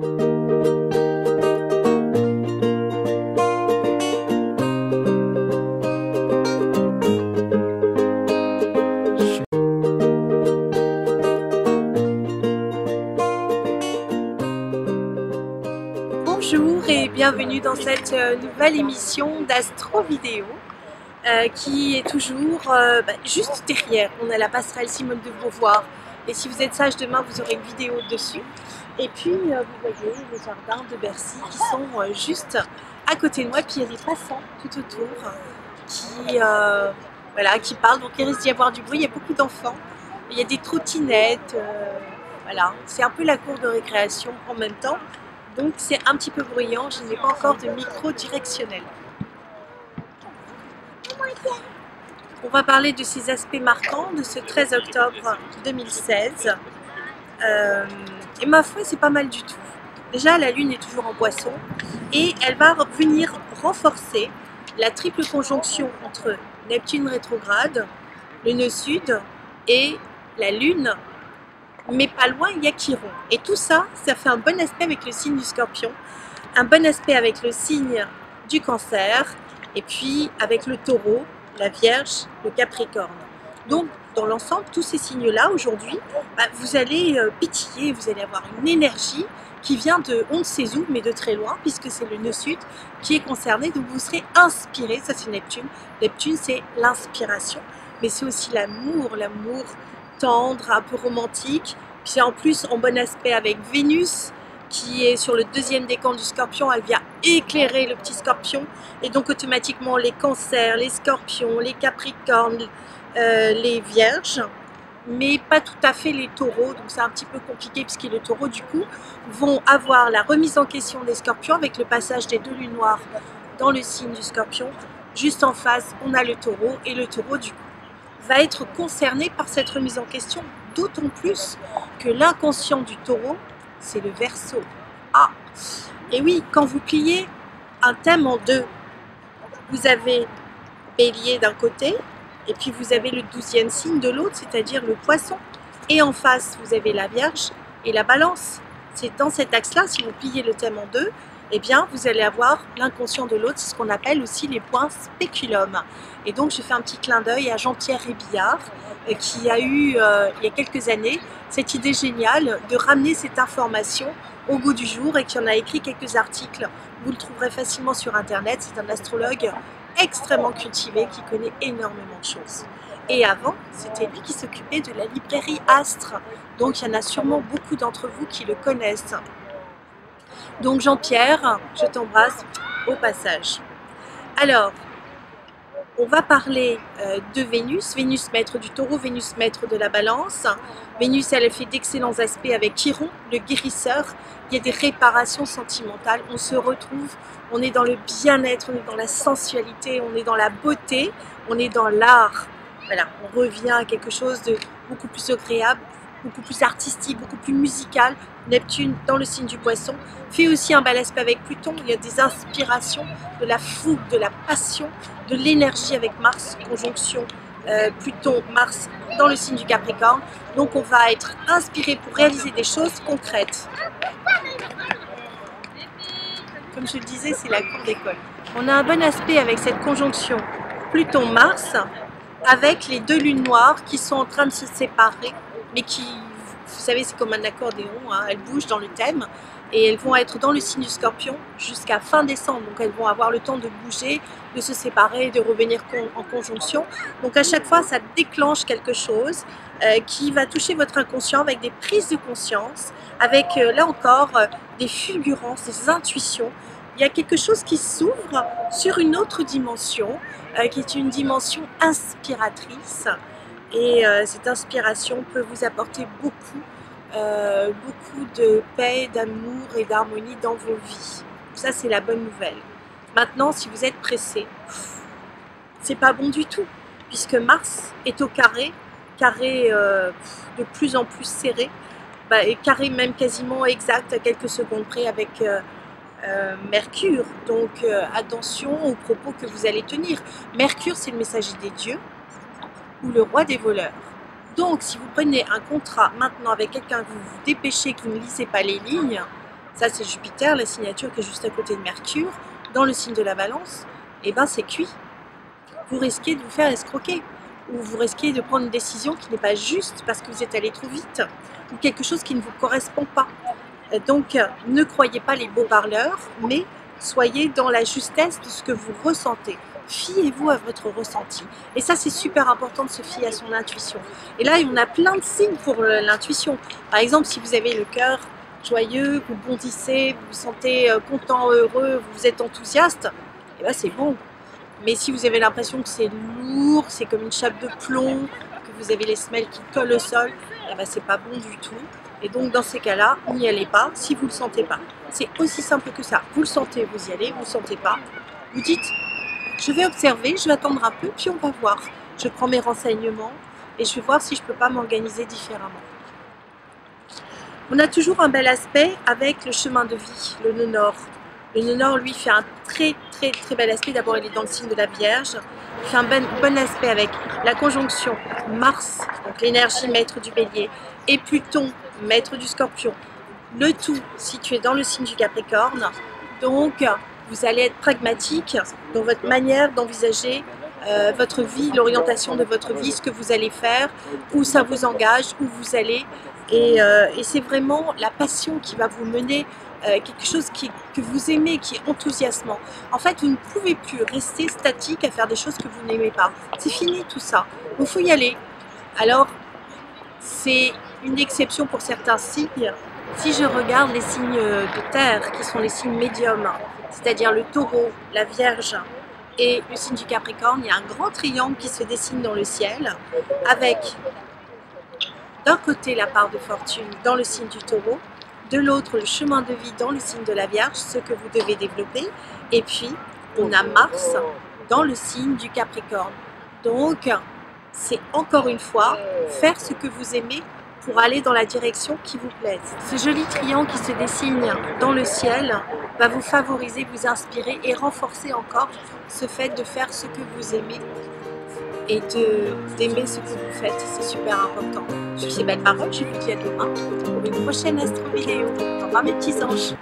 Bonjour et bienvenue dans cette nouvelle émission d'Astro Vidéo qui est toujours juste derrière. On a la passerelle Simone de Beauvoir et si vous êtes sage demain vous aurez une vidéo dessus. Et puis vous voyez les jardins de Bercy qui sont juste à côté de moi, puis il y a des passants tout autour qui parlent, donc il risque d'y avoir du bruit, il y a beaucoup d'enfants, il y a des trottinettes, voilà, c'est un peu la cour de récréation en même temps. Donc c'est un petit peu bruyant, je n'ai pas encore de micro directionnel. On va parler de ces aspects marquants de ce 13 octobre 2016. Et ma foi, c'est pas mal du tout. Déjà, la Lune est toujours en Poisson et elle va venir renforcer la triple conjonction entre Neptune rétrograde, le nœud sud et la Lune. Mais pas loin, il y a Chiron. Et tout ça, ça fait un bon aspect avec le signe du Scorpion, un bon aspect avec le signe du Cancer, et puis avec le Taureau, la Vierge, le Capricorne. Donc, dans l'ensemble, tous ces signes-là, aujourd'hui, vous allez pétiller, vous allez avoir une énergie qui vient de on ne sait où, mais de très loin, puisque c'est le nœud sud qui est concerné. Donc, vous serez inspiré, ça c'est Neptune. Neptune, c'est l'inspiration, mais c'est aussi l'amour, l'amour tendre, un peu romantique, puis en plus en bon aspect avec Vénus qui est sur le deuxième décan du Scorpion. Elle vient éclairer le petit Scorpion et donc automatiquement les Cancers, les Scorpions, les Capricornes, les Vierges, mais pas tout à fait les Taureaux, donc c'est un petit peu compliqué puisque les Taureaux du coup vont avoir la remise en question des Scorpions avec le passage des deux lunes noires dans le signe du Scorpion. Juste en face on a le Taureau et le Taureau du coup va être concerné par cette remise en question, d'autant plus que l'inconscient du Taureau, c'est le Verseau. Ah, et oui, quand vous pliez un thème en deux, vous avez Bélier d'un côté, et puis vous avez le 12e signe de l'autre, c'est-à-dire le Poisson. Et en face, vous avez la Vierge et la Balance. C'est dans cet axe-là, si vous pliez le thème en deux, eh bien, vous allez avoir l'inconscient de l'autre, c'est ce qu'on appelle aussi les points spéculum. Et donc, je fais un petit clin d'œil à Jean-Pierre Rébillard, qui a eu, il y a quelques années, cette idée géniale de ramener cette information au goût du jour et qui en a écrit quelques articles. Vous le trouverez facilement sur Internet. C'est un astrologue extrêmement cultivé qui connaît énormément de choses. Et avant, c'était lui qui s'occupait de la librairie Astre. Donc, il y en a sûrement beaucoup d'entre vous qui le connaissent. Donc Jean-Pierre, je t'embrasse au passage. Alors, on va parler de Vénus. Vénus maître du Taureau, Vénus maître de la Balance. Vénus, elle fait d'excellents aspects avec Chiron, le guérisseur. Il y a des réparations sentimentales. On se retrouve, on est dans le bien-être, on est dans la sensualité, on est dans la beauté, on est dans l'art. Voilà, on revient à quelque chose de beaucoup plus agréable, beaucoup plus artistique, beaucoup plus musical. Neptune dans le signe du Poisson fait aussi un bel aspect avec Pluton. Il y a des inspirations, de la fougue, de la passion, de l'énergie avec Mars, conjonction Pluton, Mars dans le signe du Capricorne. Donc on va être inspiré pour réaliser des choses concrètes. Comme je le disais, c'est la cour d'école. On a un bon aspect avec cette conjonction Pluton-Mars, avec les deux lunes noires qui sont en train de se séparer, mais qui, vous savez, c'est comme un accordéon, hein, elles bougent dans le thème et elles vont être dans le signe du Scorpion jusqu'à fin décembre. Donc elles vont avoir le temps de bouger, de se séparer, de revenir en conjonction. Donc à chaque fois, ça déclenche quelque chose qui va toucher votre inconscient avec des prises de conscience, avec là encore des fulgurances, des intuitions. Il y a quelque chose qui s'ouvre sur une autre dimension, qui est une dimension inspiratrice. Et cette inspiration peut vous apporter beaucoup de paix, d'amour et d'harmonie dans vos vies. Ça, c'est la bonne nouvelle. Maintenant, si vous êtes pressé, c'est pas bon du tout, puisque Mars est au carré de plus en plus serré, et carré même quasiment exact à quelques secondes près avec Mercure. Donc attention aux propos que vous allez tenir. Mercure, c'est le messager des dieux ou le roi des voleurs. Donc si vous prenez un contrat maintenant avec quelqu'un que vous vous dépêchez, que vous ne lisez pas les lignes, Ça c'est Jupiter, la signature qui est juste à côté de Mercure. Dans le signe de la Balance, et ben c'est cuit. Vous risquez de vous faire escroquer, ou vous risquez de prendre une décision qui n'est pas juste parce que vous êtes allé trop vite, ou quelque chose qui ne vous correspond pas. Donc ne croyez pas les beaux parleurs, mais soyez dans la justesse de ce que vous ressentez. Fiez-vous à votre ressenti. Et ça, c'est super important de se fier à son intuition. Et là, on a plein de signes pour l'intuition. Par exemple, si vous avez le cœur joyeux, vous bondissez, vous vous sentez content, heureux, vous êtes enthousiaste, et ben c'est bon. Mais si vous avez l'impression que c'est lourd, c'est comme une chape de plomb, que vous avez les semelles qui collent au sol, et ben c'est pas bon du tout. Et donc dans ces cas-là, n'y allez pas si vous ne le sentez pas. C'est aussi simple que ça. Vous le sentez, vous y allez, vous ne le sentez pas. Vous dites, je vais observer, je vais attendre un peu, puis on va voir. Je prends mes renseignements et je vais voir si je ne peux pas m'organiser différemment. On a toujours un bel aspect avec le chemin de vie, le nœud nord. Le nœud nord, lui, fait un très bel aspect. D'abord, il est dans le signe de la Vierge. Il fait un bon aspect avec la conjonction Mars, donc l'énergie maître du Bélier, et Pluton, maître du Scorpion. Le tout situé dans le signe du Capricorne. Donc, vous allez être pragmatique dans votre manière d'envisager votre vie, l'orientation de votre vie, ce que vous allez faire, où ça vous engage, où vous allez. Et c'est vraiment la passion qui va vous mener, quelque chose que vous aimez, qui est enthousiasmant. En fait, vous ne pouvez plus rester statique à faire des choses que vous n'aimez pas. C'est fini tout ça. Il faut y aller. Alors, c'est une exception pour certains signes. Si je regarde les signes de terre, qui sont les signes médiums, c'est-à-dire le taureau, la vierge et le signe du Capricorne, il y a un grand triangle qui se dessine dans le ciel, avec d'un côté la part de fortune dans le signe du taureau, de l'autre le chemin de vie dans le signe de la Vierge, ce que vous devez développer, et puis on a Mars dans le signe du Capricorne. Donc c'est encore une fois faire ce que vous aimez pour aller dans la direction qui vous plaise. Ce joli triangle qui se dessine dans le ciel va vous favoriser, vous inspirer et renforcer encore ce fait de faire ce que vous aimez et d'aimer ce que vous faites, c'est super important. Je suis Belle Parole, je vous dis à demain pour une prochaine astro vidéo. Au revoir mes petits anges.